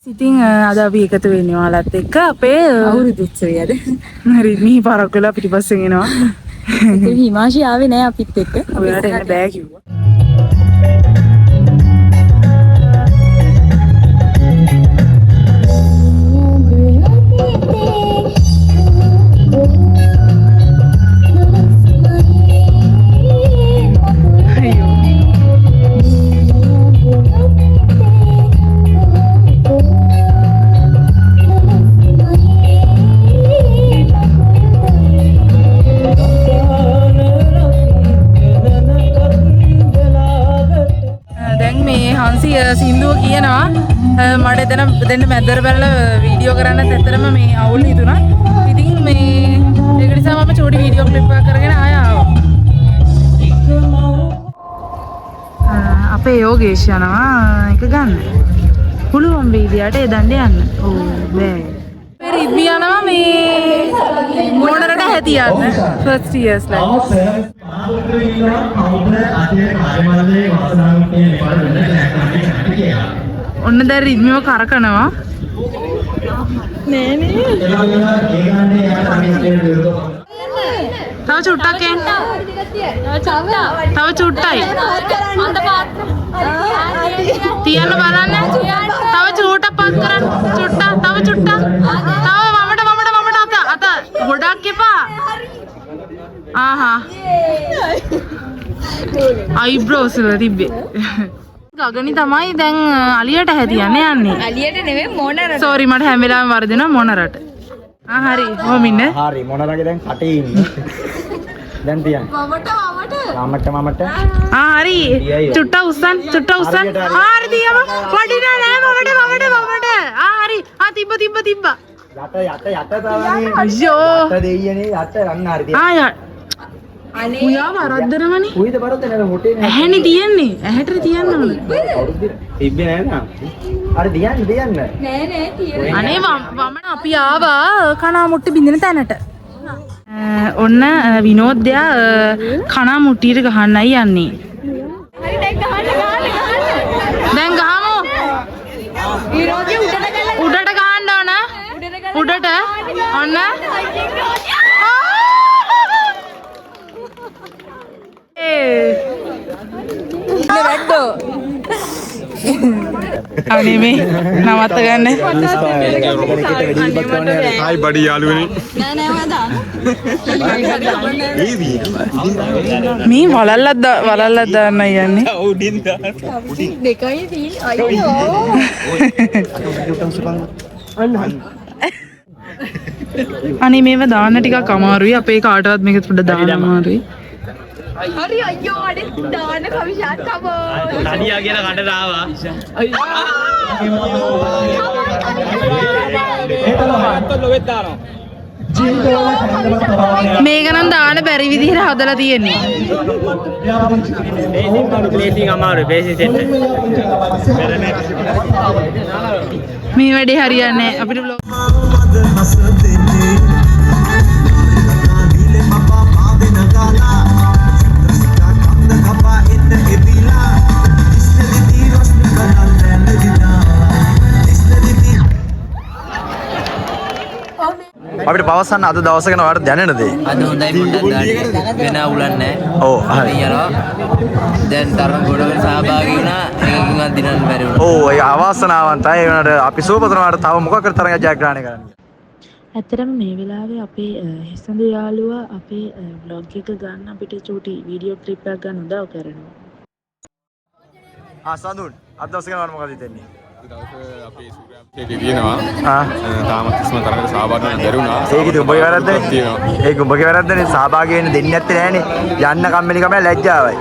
ඉතින් අද අපි එකතු වෙන්නේ ඔයාලත් එක්ක අපේ අවුරුදු උත්සවයද. හරි මේ පාරක් වෙලා පිටිපස්සෙන් එනවා. ඉතින් හිමාංශි ආවේ නෑ අපිත් එක්ක. ඔයාලට එන්න බෑ කිව්වා. සින්දුව කියනවා මට එතන දෙන්න මැද්දර බලලා වීඩියෝ කරන්නත් ඇත්තටම මේ අවුල් හිතුණා. ඉතින් මේ ඒක නිසා මම චූටි වීඩියෝ ක්ලිප් එකක් කරගෙන ආය ආවා. අපේ යෝගේෂ් යනවා එක ගන්න. පුළුවන් වීඩියෝට ඒ දණ්ඩ යන්න. ඔව් බෑ. මේ රිද්මි යනවා මේ මොනරට හැටි යන්න. First years life. ඔන්න දැන් රිද්මිව කරකනවා නෑ නේ තව චුට්ටක් එන්න තව චුට්ටයි තියන්න බලන්න තව චුට්ටක් පස් කරන්න චුට්ටක් තව චුට්ටක් තව වමට අත ගොඩක් එපා ආහා අයිබ්‍රෝස් වල තිබ්බේ ගගනි තමයි දැන් අලියට හැදියන්න යන්නේ. අලියට නෙවෙයි මොනරට. සෝරි මට හැම වෙලාවෙම වරදිනවා මොනරට. හරි. ඔහොම ඉන්න. හරි මොනරගේ දැන් කටේ ඉන්නේ. දැන් තියන්න. මමට. හරි. චුට්ටා උස්සන්. හරි තියම. වඩිනා නෑ මමට. හරි. තිබ්බ. යට තමයි. අයියෝ. යට දෙයියනේ යට රන්න හරි තියන්න. අනේ උයා වරද්දනවනේ. උයිද බරද්ද නේද හොටේ නේද? ඇහැනේ තියන්නේ. ඇහැට තියන්න ඕන. තිබ්බේ නෑ නේද? හරි තියන්න. නෑ තියන්නේ. අනේ වමන අපි ආවා කනා මුට්ටි බින්දින තැනට. ඔන්න විනෝද්දයා කනා මුට්ටියට ගහන්නයි යන්නේ. හරි දැන් ගහමු. විරෝධිය උඩට ගහන්න ඕන. උඩට. ඔන්න. අනේ මේ නවත්ත ගන්න. හයි බඩි යාළුවනේ. මේ වලල්ලක් දාන්නයි යන්නේ. දෙකයි තියෙන්නේ. අයියෝ. අනේ මේව දාන්න ටිකක් අමාරුයි. අපේ කාටවත් මේක පොඩ්ඩක් දාන්න අමාරුයි. හරි අයියෝ අඩේ දාන කවිෂාත් කමෝ. තනියා කියලා කඩට ආවා. මේක නම් දාන්න බැරි විදිහට හදලා තියෙන්නේ. බේසික් අමාරුයි බේසික් සෙට්. මේ වැඩේ හරියන්නේ නැහැ. අපිට බ්ලොග් අපිට පවසන්න අද දවස ගැන ඔයාලට දැනෙන දේ. අද හොඳයි පොඩ්ඩක් දාන්න. වෙන අවුලක් නැහැ. ඔව් හරි. යනවා. දැන් තරම් ගොඩවල සහභාගී වුණා. ඒකකින්වත් දිනන්න බැරි වුණා. ඔව් ඒක අවාසනාවන්තයි. ඒ වුණාට අපි සුවපතනවාට තව මොකක් කර තරඟයක් ජයග්‍රහණය කරන්න. ඇත්තටම මේ වෙලාවේ අපේ හිසඳු යාළුවා අපේ vlog එක ගන්න අපිට චූටි වීඩියෝ ක්ලිප් එකක් ගන්න උදව් කරනවා. සඳුන් අද දවස ගැන මොකද හිතන්නේ? අපේ සූර්යාභිෂේකේ තියෙනවා. තාමත් කිසිම තරකට සහභාගී වෙන්න බැරි වුණා. ඒකද උඹගේ වැරද්දනේ. ඒක උඹගේ වැරද්දනේ. සහභාගී වෙන්න දෙන්නේ නැත්තේ නෑනේ. යන්න කම්මැලිකම ලැජ්ජාවයි.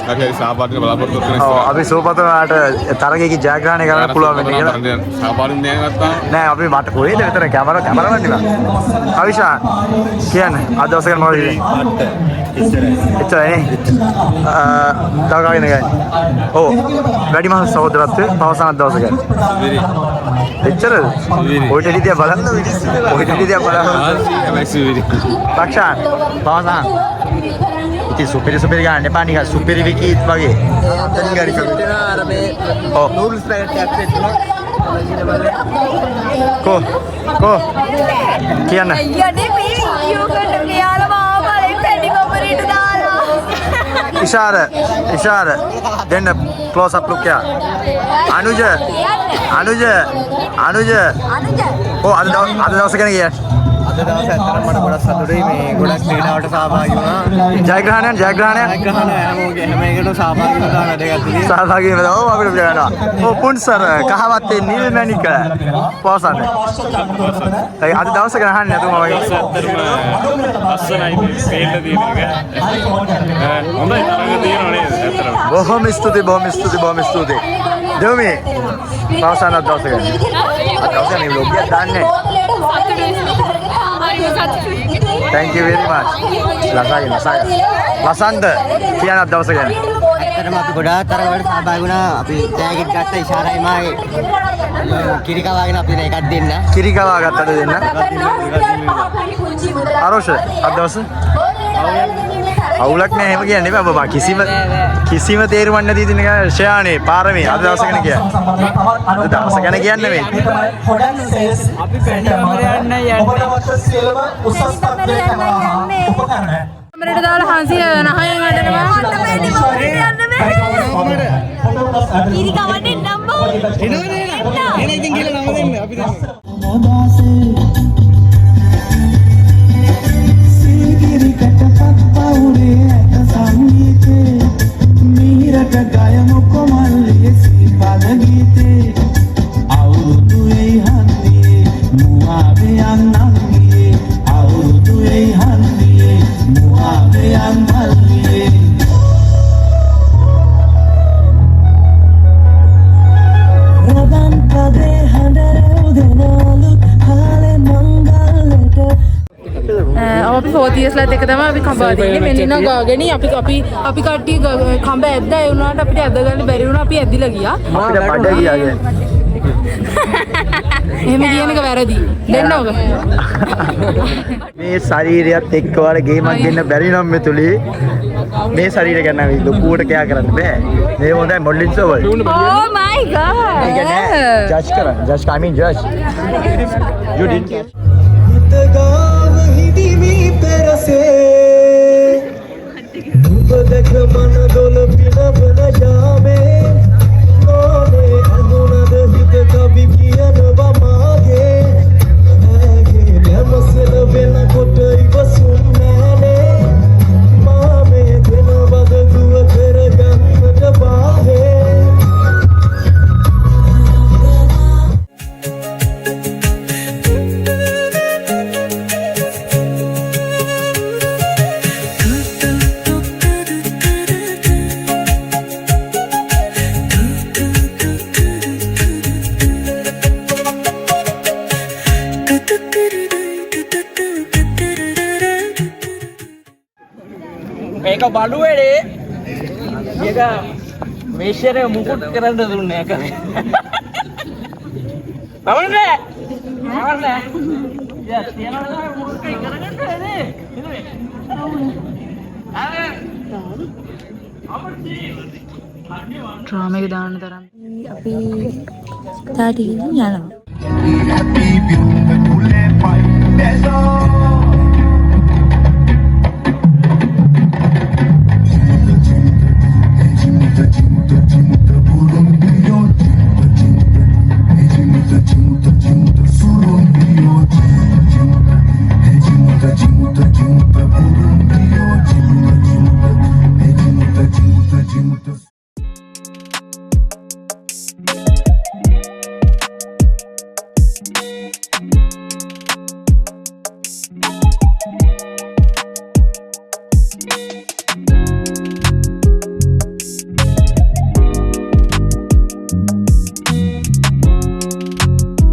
හරි සහභාගී වෙන්න බලාපොරොත්තු වෙන ඔව් අපි සුවපතනවාට තරගයක ජයග්‍රහණය කරන්න පුළුවන් වෙන්නේ කියලා. සහභාගී වෙන්නේ නැත්නම් නෑ අපි මට කොහෙද විතර කැමරාමන් ටික. අවිෂා කියන්නේ අද දවස ගැන මොකද හිතන්නේ? එච්චරයි. තාගාගෙන ගන්නේ. ඔව් වැඩිමහල් සහෝදරත්වයේ පවසන දවස ගැන. එච්චරද? ඔය ටෙලිදියා බලන්න ඔය ටෙලිදියා බලන්න. ලක්ෂාන් පවසන. ඉතින් සුපිරි ගන්න එපා නිකන් සුපිරි විකීත් වගේ. අතනින් ගාරි කම. ඔව් නූඩල්ස් පැකට් එකක් දෙන්න. Ko කියන්න. යන්නේ මේ වීඩියෝ කරන මෙයාලා මාව බලෙන් පැණි බබරේට දාලා. ඉෂාර දෙන්න close up look එක. අනුජ ඔව් අද දවස ගැන කියන්න. අද දවස් ඇත්තටම මට ගොඩක් සතුටුයි මේ ගොඩක් ක්‍රීඩාවට සහභාගී වුණා. ජයග්‍රහණයක් හැමෝගේ හැම එකටම සහභාගී වෙනවා වැඩගත් විදිහට. සහභාගී වෙනවා. ඔව් අපිට කියනවා. ඔව් පුන්සර් කහවත්තේ නිල් මැණික පවසන්න. ඒ අද දවස ගැන අහන්නේ නැතුව මම ලස්සනයි පේන්න තියෙන එක. හොඳයි තරඟ තියෙනවා නේද? ඇත්තටම. බොහොම ස්තුතියි. දෙවමි පවසන්න අද දවස ගැන. අද දවස ගැන vlog එකක් දාන්නේ. Thank you very much. ලසන්ද කියන අද දවස ගැන. ඇත්තටම අපි ගොඩාක් තරගවලට සහභාගී වුණා. අපි ටැග් එක ගත්ත ඉෂාරයි මාගේ කිරිකවාගෙන අපි එකක් දෙන්න. කිරිකවා ගත්තද දෙන්න. ආරෝෂ අද දවස අවුලක් නෑ එහෙම කියන්නේ බෑ බබා කිසිම තේරුමක් නැති ඉතින් ෂයානේ පාරමී අද දවස ගැන කියන්නේ. අද දවස ගැන කියන්නේ මේ. අපි පැණි යන්න කැමරේට දාලා හංසිය නහයෙන් අඬනවා. මට පැණි බබරේට යන්න බෑ. කිරි කවන්න එන්නම් බෝ. එන ඉතින් කියලා නම දෙන්න අපි දැන්. ගයමු කොමල්ලිය සීපද ගීතේ අවුරුදු එයි හන්දියේ මුවාවේ යන්නන්ගේ අවුරුදු එයි හන්දියේ මුවාවේ යන්නල්ලියේ රබන් පදේ හඬරව දෙනාලු කාලේ මංගල්ලට අපි 4 years ලත් එක තමයි අපි කඹා දෙන්නේ මෙන්න ගාගෙන අපි කට්ටිය කඹ ඇද්දා ඒ වුණාට අපිට ඇද්ද ගන්න බැරි වුණා අපි ඇදිලා ගියා අපිට බඩ ගියාගේ. එහෙම කියන එක වැරදි දෙන්න ඔබ මේ ශරීරයත් එක්ක වල ගේමක් දෙන්න බැරි නම් මෙතුලි මේ ශරීරය ගැන අපි ලොකුවට කෑ කරන්න බෑ. මේ හොඳයි මොඩලින් සෝවල්. oh my god ජජ් කරන්න. I mean judge. You didn't catch. හිතගාව හිදිමි පෙරසේ දුබ දැක මන දොල පිනවන යාමේ නෝනේ අඳුනද හිත කවි කියනවා මාගේ ඇගේ නැමසල වෙනකොට ඉවසුම් නෑනේ මාමේ දෙනවද දුව කරගන්නට බාහේ මේක බලුවේනේ. මේක මේෂරේ මුකුත් කරන්න දුන්නේ නැහැ කරේ. නවන්නේ. යා තියනවා මුකුත් කරගන්න නේද? ඩ්‍රාමා එක දාන්න තරම් අපි තාටි යනවා happy beautiful fight.